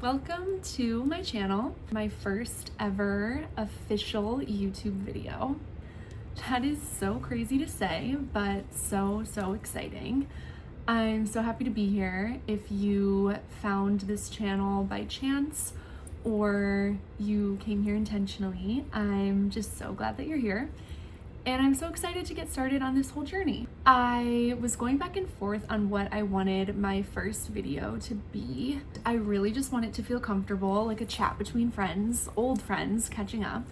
Welcome to my channel, my first ever official YouTube video. That is so crazy to say, but so exciting. I'm so happy to be here. If you found this channel by chance or you came here intentionally, I'm just so glad that you're here. And I'm so excited to get started on this whole journey. I was going back and forth on what I wanted my first video to be. I really just want it to feel comfortable, like a chat between friends, old friends catching up.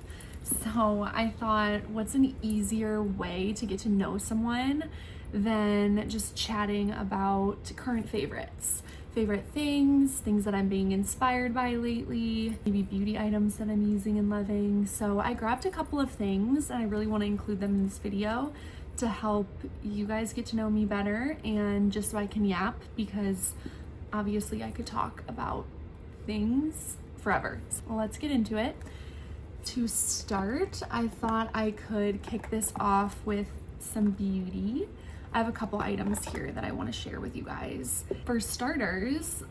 So I thought, what's an easier way to get to know someone than just chatting about current favorites? Favorite things that I'm being inspired by lately, maybe beauty items that I'm using and loving. So I grabbed a couple of things and I really want to include them in this video to help you guys get to know me better and just so I can yap, because obviously I could talk about things forever. So let's get into it. To start, I thought I could kick this off with some beauty. I have a couple items here that I want to share with you guys. For starters,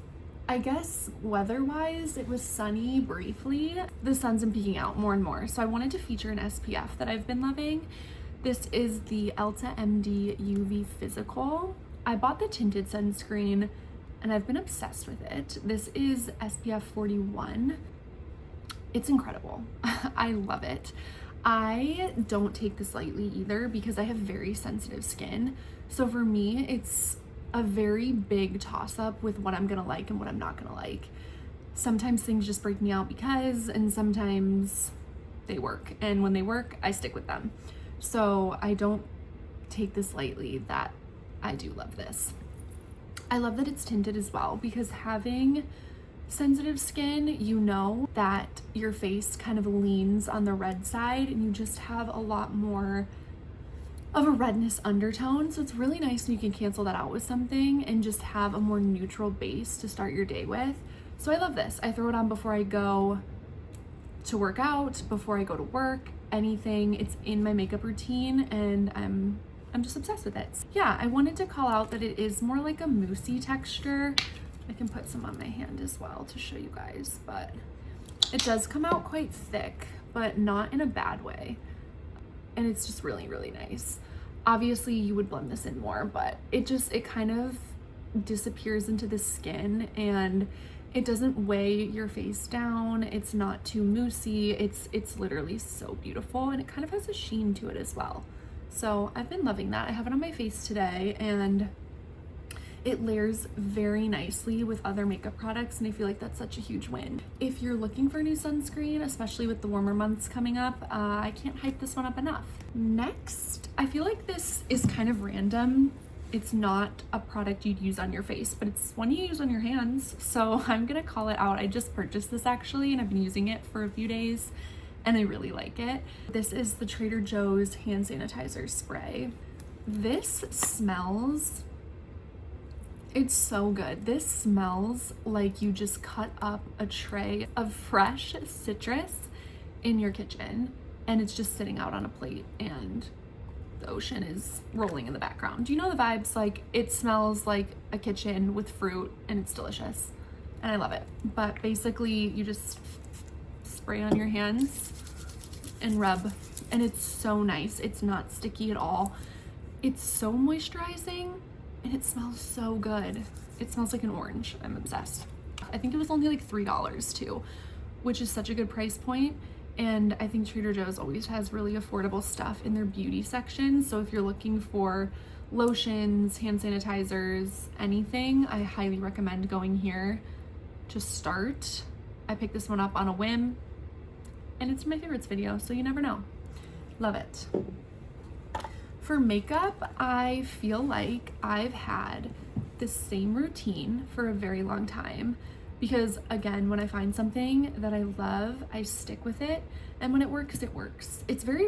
I guess weather-wise, it was sunny briefly. The sun's been peeking out more and more, so I wanted to feature an SPF that I've been loving. This is the EltaMD UV Physical. I bought the tinted sunscreen and I've been obsessed with it. This is SPF 41. It's incredible. I love it. I don't take this lightly either because I have very sensitive skin. So for me, it's a very big toss-up with what I'm gonna like and what I'm not gonna like. Sometimes things just break me out and sometimes they work. And when they work, I stick with them. So I don't take this lightly that I do love this. I love that it's tinted as well, because having sensitive skin, you know that your face kind of leans on the red side and you just have a lot more of a redness undertone. So it's really nice when you can cancel that out with something and just have a more neutral base to start your day with. So I love this. I throw it on before I go to work out, before I go to work, anything. It's in my makeup routine and I'm just obsessed with it. Yeah, I wanted to call out that it is more like a moussey texture. I can put some on my hand as well to show you guys, but it does come out quite thick, but not in a bad way. And it's just really nice. Obviously you would blend this in more, but it kind of disappears into the skin and it doesn't weigh your face down. It's not too moussey. It's literally so beautiful, and it kind of has a sheen to it as well. So I've been loving that. I have it on my face today and it layers very nicely with other makeup products, and I feel like that's such a huge win. If you're looking for new sunscreen, especially with the warmer months coming up, I can't hype this one up enough. Next, I feel like this is kind of random. It's not a product you'd use on your face, but it's one you use on your hands. So I'm gonna call it out. I just purchased this actually, and I've been using it for a few days, and I really like it. This is the Trader Joe's hand sanitizer spray. This smells, it's so good. This smells like you just cut up a tray of fresh citrus in your kitchen and it's just sitting out on a plate and the ocean is rolling in the background. Do you know the vibes? Like, it smells like a kitchen with fruit and it's delicious and I love it. But basically you just spray on your hands and rub, and it's so nice. It's not sticky at all. It's so moisturizing. And it smells so good. It smells like an orange. I'm obsessed. I think it was only like $3 too, which is such a good price point. And I think Trader Joe's always has really affordable stuff in their beauty section. So if you're looking for lotions, hand sanitizers, anything, I highly recommend going here to start. I picked this one up on a whim and it's my favorites video, so you never know. Love it. For makeup, I feel like I've had the same routine for a very long time because, again, when I find something that I love, I stick with it, and when it works, it works. It's very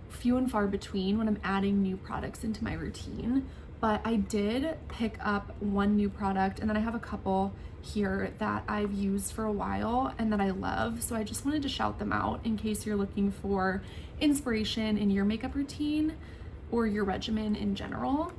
few and far between when I'm adding new products into my routine, but I did pick up one new product, and then I have a couple here that I've used for a while and that I love, so I just wanted to shout them out in case you're looking for inspiration in your makeup routine or your regimen in general.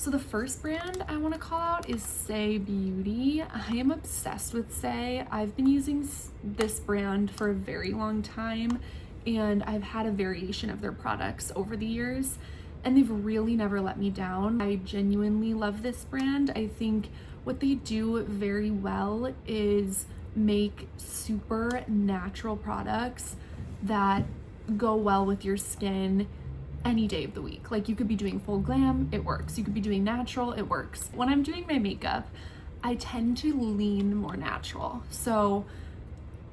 So the first brand I want to call out is Saie Beauty. I am obsessed with Saie. I've been using this brand for a very long time, and I've had a variation of their products over the years, and they've really never let me down. I genuinely love this brand. I think what they do very well is make super natural products that go well with your skin any day of the week. Like, you could be doing full glam, it works. You could be doing natural, it works. When I'm doing my makeup, I tend to lean more natural. So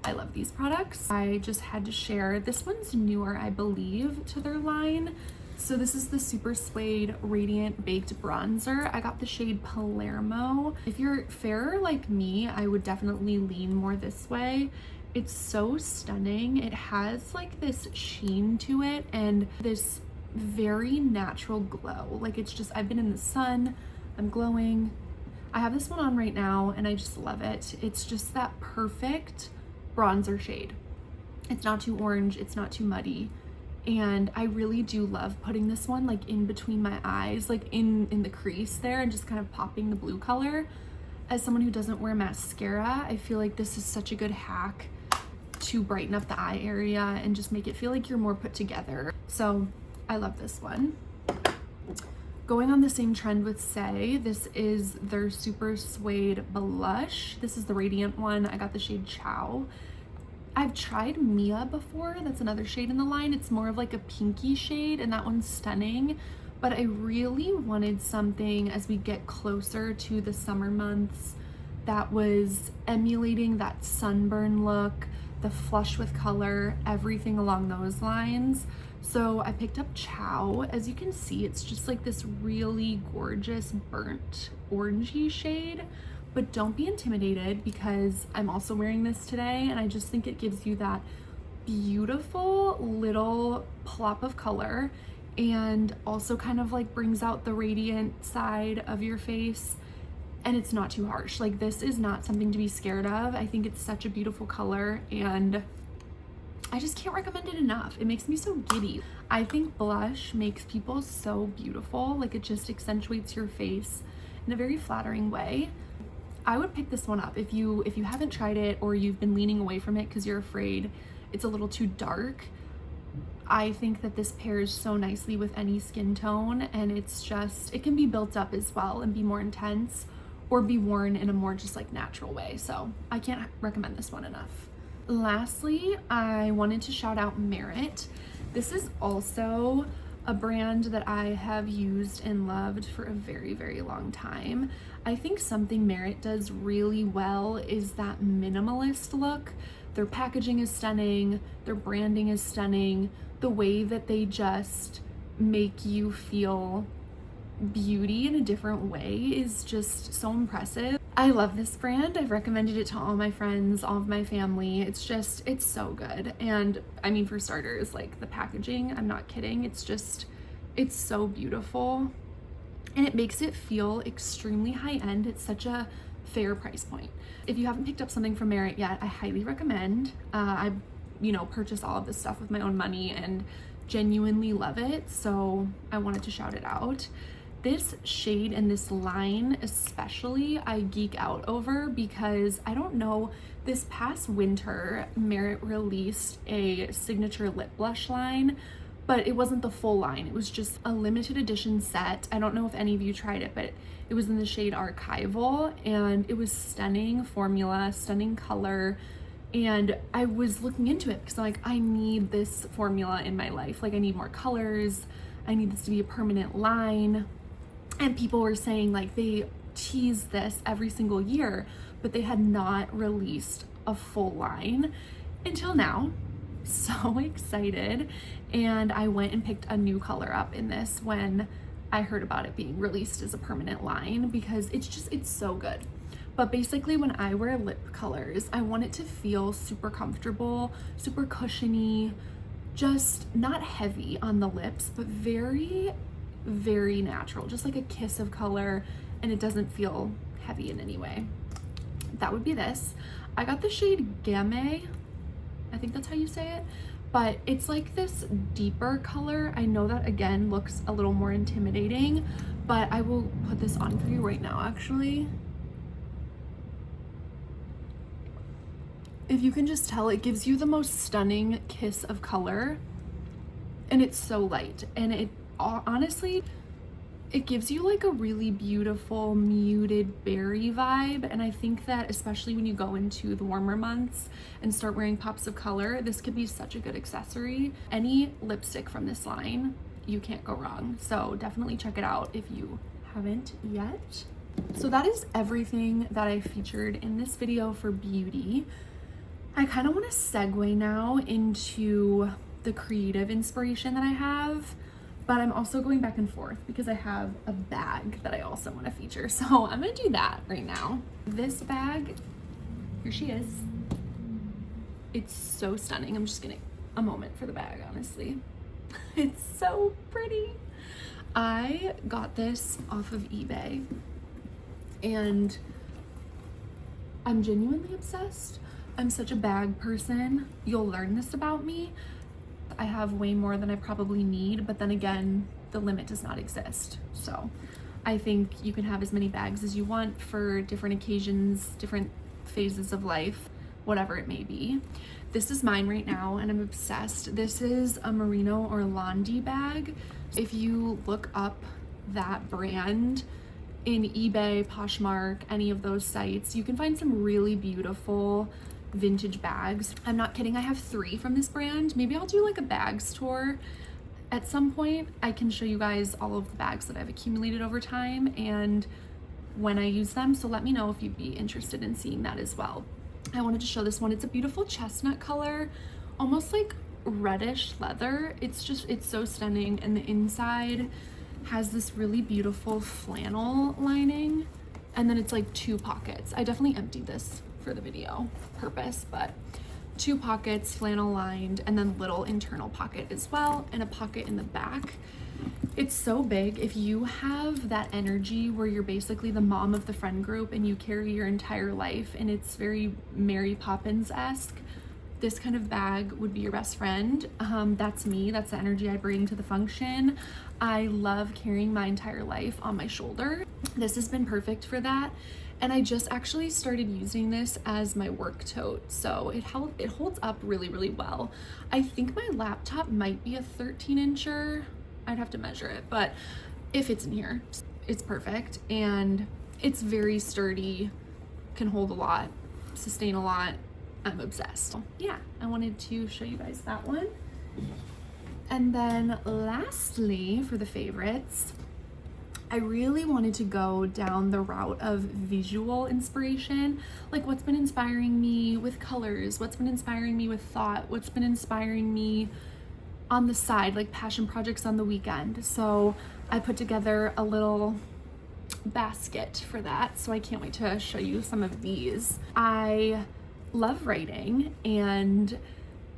I love these products. I just had to share. This one's newer, I believe, to their line. So this is the Super Suede Radiant Baked Bronzer. I got the shade Palermo. If you're fairer like me, I would definitely lean more this way. It's so stunning. It has like this sheen to it and this very natural glow. Like, it's just, I've been in the sun, I'm glowing. I have this one on right now and I just love it. It's just that perfect bronzer shade. It's not too orange, it's not too muddy. And I really do love putting this one like in between my eyes, like in the crease there, and just kind of popping the blue color. As someone who doesn't wear mascara, I feel like this is such a good hack to brighten up the eye area and just make it feel like you're more put together. So I love this one. Going on the same trend with Saie, this is their Super Suede Blush. This is the Radiant one. I got the shade Chow. I've tried Mia before. That's another shade in the line. It's more of like a pinky shade, and that one's stunning. But I really wanted something as we get closer to the summer months that was emulating that sunburn look, the flush with color, everything along those lines. So I picked up Chow. As you can see, it's just like this really gorgeous burnt orangey shade. But don't be intimidated, because I'm also wearing this today and I just think it gives you that beautiful little plop of color and also kind of like brings out the radiant side of your face, and it's not too harsh. Like, this is not something to be scared of. I think it's such a beautiful color and I just can't recommend it enough. It makes me so giddy. I think blush makes people so beautiful. Like, it just accentuates your face in a very flattering way. I would pick this one up if you haven't tried it, or you've been leaning away from it because you're afraid it's a little too dark. I think that this pairs so nicely with any skin tone, and it's just, it can be built up as well and be more intense, or be worn in a more just like natural way. So I can't recommend this one enough. Lastly, I wanted to shout out Merit. This is also a brand that I have used and loved for a very, very long time. I think something Merit does really well is that minimalist look. Their packaging is stunning, their branding is stunning. The way that they just make you feel beauty in a different way is just so impressive. I love this brand. I've recommended it to all my friends, all of my family. It's just, it's so good. And I mean, for starters, like, the packaging, I'm not kidding. It's just, it's so beautiful. And it makes it feel extremely high-end. It's such a fair price point. If you haven't picked up something from Merit yet, I highly recommend. I purchase all of this stuff with my own money and genuinely love it. So I wanted to shout it out. This shade and this line especially, I geek out over, because I don't know, this past winter, Merit released a signature lip blush line, but it wasn't the full line. It was just a limited edition set. I don't know if any of you tried it, but it was in the shade Archival, and it was stunning formula, stunning color. And I was looking into it because I'm like, I need this formula in my life. Like, I need more colors. I need this to be a permanent line. And people were saying like they tease this every single year, but they had not released a full line until now. So excited. And I went and picked a new color up in this when I heard about it being released as a permanent line, because it's so good. But basically, when I wear lip colors, I want it to feel super comfortable, super cushiony, just not heavy on the lips, but very, very natural, just like a kiss of color, and it doesn't feel heavy in any way. That would be this. I got the shade Gamay, I think that's how you say it, but it's like this deeper color. I know that again looks a little more intimidating, but I will put this on for you right now, actually. If you can just tell, it gives you the most stunning kiss of color, and it's so light, and it honestly, it gives you like a really beautiful muted berry vibe. And I think that especially when you go into the warmer months and start wearing pops of color, this could be such a good accessory. Any lipstick from this line, you can't go wrong. So definitely check it out if you haven't yet. So that is everything that I featured in this video for beauty. I kind of want to segue now into the creative inspiration that I have, but I'm also going back and forth because I have a bag that I also want to feature. So I'm gonna do that right now. This bag, here she is. It's so stunning. I'm just getting a moment for the bag, honestly. It's so pretty. I got this off of eBay and I'm genuinely obsessed. I'm such a bag person. You'll learn this about me. I have way more than I probably need, but then again, the limit does not exist. So I think you can have as many bags as you want for different occasions, different phases of life, whatever it may be. This is mine right now and I'm obsessed. This is a Merino Orlandi bag. If you look up that brand in eBay, Poshmark, any of those sites, you can find some really beautiful vintage bags. I'm not kidding, I have 3 from this brand. Maybe I'll do like a bags tour at some point. I can show you guys all of the bags that I've accumulated over time and when I use them, so let me know if you'd be interested in seeing that as well. I wanted to show this one. It's a beautiful chestnut color, almost like reddish leather. It's so stunning, and the inside has this really beautiful flannel lining, and then it's like 2 pockets. I definitely emptied this for the video purpose, but 2 pockets, flannel lined, and then little internal pocket as well, and a pocket in the back. It's so big. If you have that energy where you're basically the mom of the friend group and you carry your entire life and it's very Mary Poppins-esque, this kind of bag would be your best friend. That's me. That's the energy I bring to the function. I love carrying my entire life on my shoulder. This has been perfect for that. And I just actually started using this as my work tote. So it holds up really, really well. I think my laptop might be a 13-incher. I'd have to measure it, but if it's in here, it's perfect. And it's very sturdy, can hold a lot, sustain a lot. I'm obsessed. Yeah, I wanted to show you guys that one. And then lastly, for the favorites, I really wanted to go down the route of visual inspiration, like what's been inspiring me with colors, what's been inspiring me with thought, what's been inspiring me on the side, like passion projects on the weekend. So I put together a little basket for that, so I can't wait to show you some of these. I love writing, and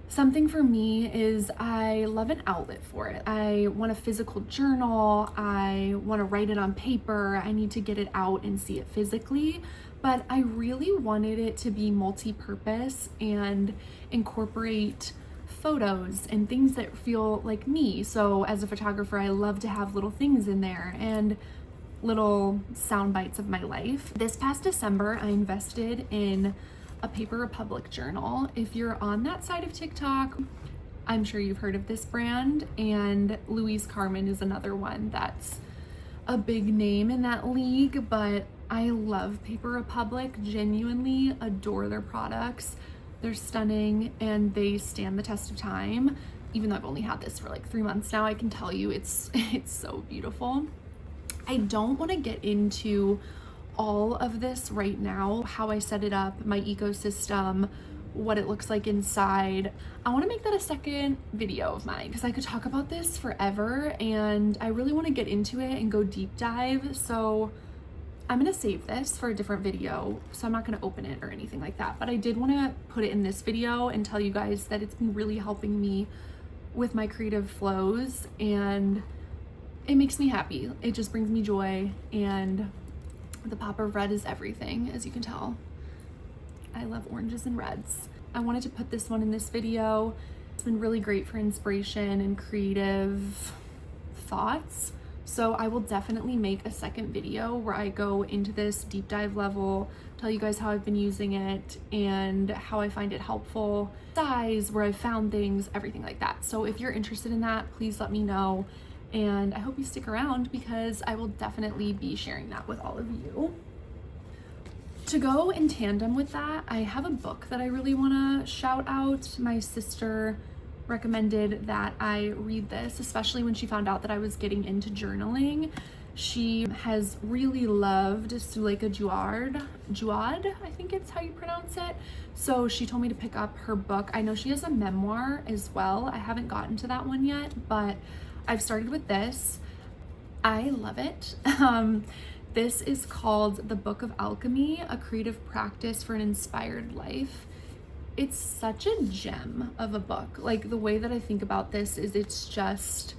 something for me is I love an outlet for it. I want a physical journal. I want to write it on paper. I need to get it out and see it physically, but I really wanted it to be multi-purpose and incorporate photos and things that feel like me. So as a photographer, I love to have little things in there and little sound bites of my life. This past December, I invested in a Paper Republic journal. If you're on that side of TikTok, I'm sure you've heard of this brand, and Louise Carmen is another one that's a big name in that league, but I love Paper Republic, genuinely adore their products. They're stunning and they stand the test of time. Even though I've only had this for like 3 months now, I can tell you it's so beautiful. I don't want to get into all of this right now, how I set it up, my ecosystem, what it looks like inside. I want to make that a second video of mine because I could talk about this forever and I really want to get into it and go deep dive. So I'm going to save this for a different video, so I'm not going to open it or anything like that, but I did want to put it in this video and tell you guys that it's been really helping me with my creative flows, and it makes me happy. It just brings me joy, and the pop of red is everything, as you can tell. I love oranges and reds. I wanted to put this one in this video. It's been really great for inspiration and creative thoughts. So I will definitely make a second video where I go into this deep dive level, tell you guys how I've been using it and how I find it helpful, size, where I've found things, everything like that. So if you're interested in that, please let me know. And I hope you stick around because I will definitely be sharing that with all of you. To go in tandem with that, I have a book that I really want to shout out. My sister recommended that I read this, especially when she found out that I was getting into journaling. She has really loved Suleika Jaouad, I think it's how you pronounce it. So she told me to pick up her book. I know she has a memoir as well. I haven't gotten to that one yet, but I've started with this. I love it. This is called The Book of Alchemy, A Creative Practice for an Inspired Life. It's such a gem of a book. Like, the way that I think about this is it's just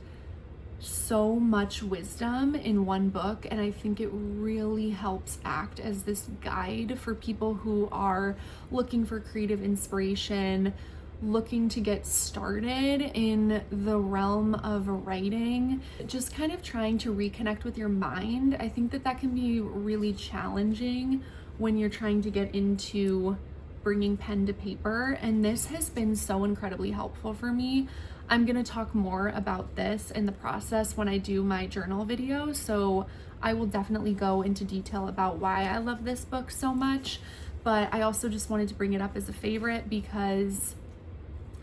so much wisdom in one book, and I think it really helps act as this guide for people who are looking for creative inspiration, looking to get started in the realm of writing, just kind of trying to reconnect with your mind. I think that can be really challenging when you're trying to get into bringing pen to paper, and this has been so incredibly helpful for me. I'm going to talk more about this in the process when I do my journal video, so I will definitely go into detail about why I love this book so much, but I also just wanted to bring it up as a favorite because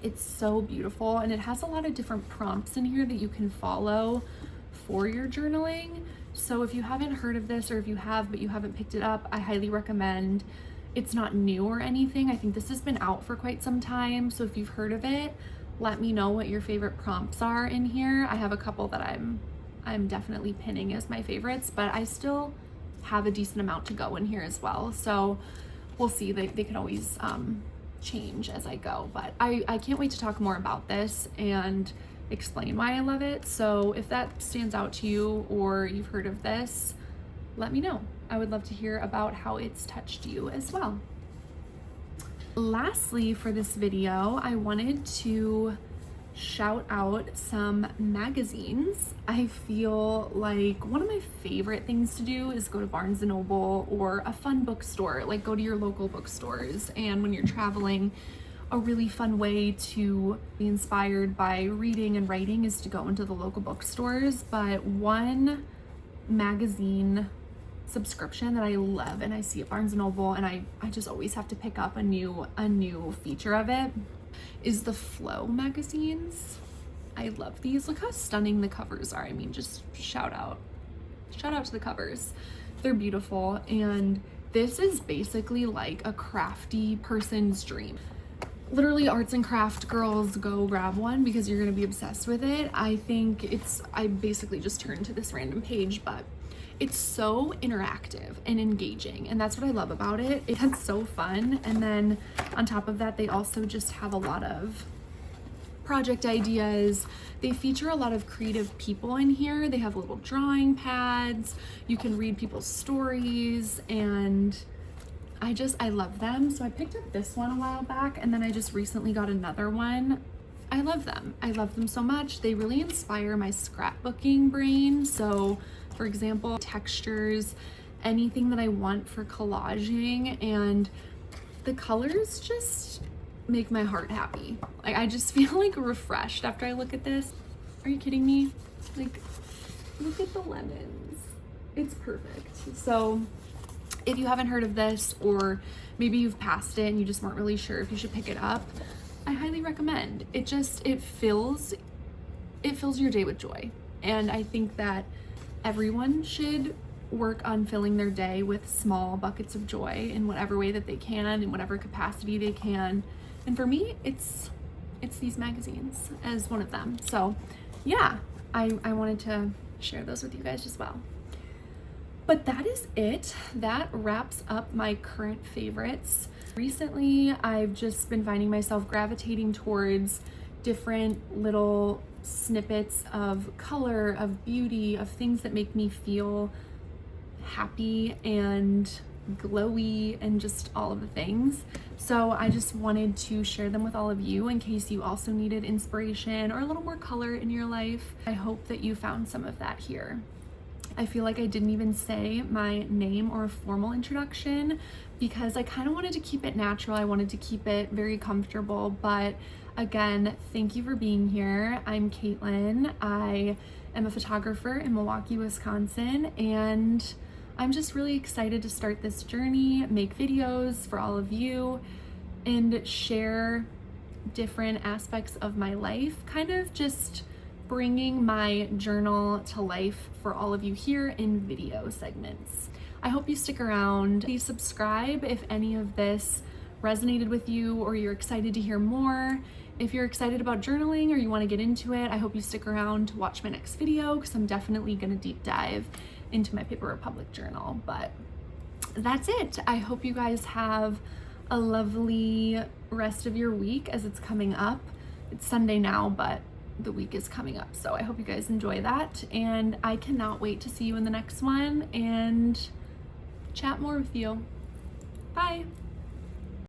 it's so beautiful, and it has a lot of different prompts in here that you can follow for your journaling. So if you haven't heard of this, or if you have but you haven't picked it up, I highly recommend. It's not new or anything. I think this has been out for quite some time. So if you've heard of it, let me know what your favorite prompts are in here. I have a couple that I'm definitely pinning as my favorites, but I still have a decent amount to go in here as well. So we'll see. They can always change as I go, but I can't wait to talk more about this and explain why I love it. So if that stands out to you or you've heard of this, let me know. I would love to hear about how it's touched you as well. Lastly, for this video, I wanted to shout out some magazines. I feel like one of my favorite things to do is go to Barnes & Noble or a fun bookstore, like go to your local bookstores. And when you're traveling, a really fun way to be inspired by reading and writing is to go into the local bookstores. But one magazine subscription that I love and I see at Barnes & Noble, and I just always have to pick up a new feature of it, is the Flow magazines. I love these. Look how stunning the covers are. I mean, just shout out to the covers. They're beautiful, and this is basically like a crafty person's dream. Literally, arts and craft girls, go grab one because you're gonna be obsessed with it. I basically just turned to this random page, but it's so interactive and engaging, and that's what I love about it. It's so fun. And then on top of that, they also just have a lot of project ideas. They feature a lot of creative people in here. They have little drawing pads. You can read people's stories, and I love them. So I picked up this one a while back, and then I just recently got another one. I love them. I love them so much. They really inspire my scrapbooking brain. So for example, textures, anything that I want for collaging, and the colors just make my heart happy. Like, I just feel like refreshed after I look at this. Are you kidding me? Like, look at the lemons. It's perfect. So if you haven't heard of this, or maybe you've passed it and you just weren't really sure if you should pick it up, I highly recommend. It fills your day with joy. And I think that everyone should work on filling their day with small buckets of joy in whatever way that they can, in whatever capacity they can. And for me, it's these magazines as one of them. So yeah, I wanted to share those with you guys as well. But that is it. That wraps up my current favorites. Recently, I've just been finding myself gravitating towards different little snippets of color, of beauty, of things that make me feel happy and glowy and just all of the things. So I just wanted to share them with all of you in case you also needed inspiration or a little more color in your life. I hope that you found some of that here. I feel like I didn't even say my name or a formal introduction because I kind of wanted to keep it natural. I wanted to keep it very comfortable, but again, thank you for being here. I'm Caitlin. I am a photographer in Milwaukee, Wisconsin, and I'm just really excited to start this journey, make videos for all of you, and share different aspects of my life, kind of just bringing my journal to life for all of you here in video segments. I hope you stick around. Please subscribe if any of this resonated with you or you're excited to hear more. If you're excited about journaling or you want to get into it, I hope you stick around to watch my next video because I'm definitely going to deep dive into my Paper Republic journal. But that's it. I hope you guys have a lovely rest of your week as it's coming up. It's Sunday now, but the week is coming up, so I hope you guys enjoy that, and I cannot wait to see you in the next one and chat more with you. Bye.